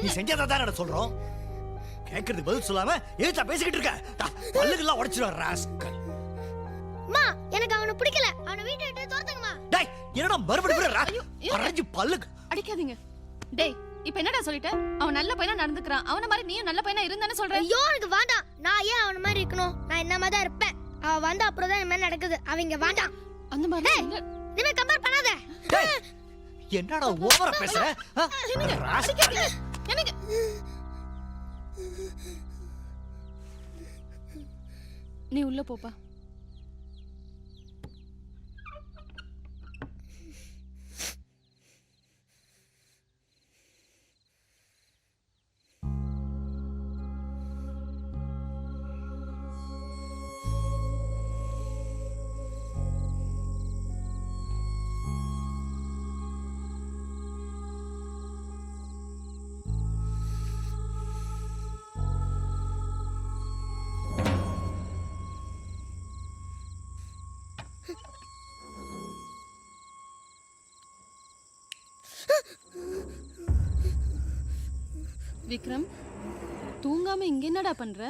நீ செஞ்சதா தான் சொல்றோம். கேக்குறதுக்கு பதில் சொல்லாம ஏதா பேசிக்கிட்டு இருக்க? பல்லுகள்லாம் உடைச்சிடுவ ராஸ்கல். அம்மா எனக்கு அவனை பிடிக்கல. அவனை வீட்டை விட்டு துரத்துங்கம்மா. டேய் என்னடா மறுபடியும் அரஞ்சு பல்லுக்கு அடிக்காதீங்க. டேய் இப்போ என்னடா சொல்லிட்ட? அவன் நல்ல பையனா நடந்துக்கறான். அவன மாதிரி நீயும் நல்ல பையனா இருந்தானே சொல்ற. ஐயோ எனக்கு வேண்டாம். நான் ஏன் அவன மாதிரி இருக்கணும்? நான் என்ன மாதிரி தான் இருப்பேன். அவ வந்த அப்புறம் தான் என்ன நடக்குது. அவங்க வேண்டாம். அந்த மாதிரி நீ கம்பேர் பண்ணாத. டேய் என்னடா ஓவரா பேசுற? அடிக்காதீங்க. எனக்கு நீ உள்ள போப்பா. விக்ரம், தூங்காம இங்க என்னடா பண்ற?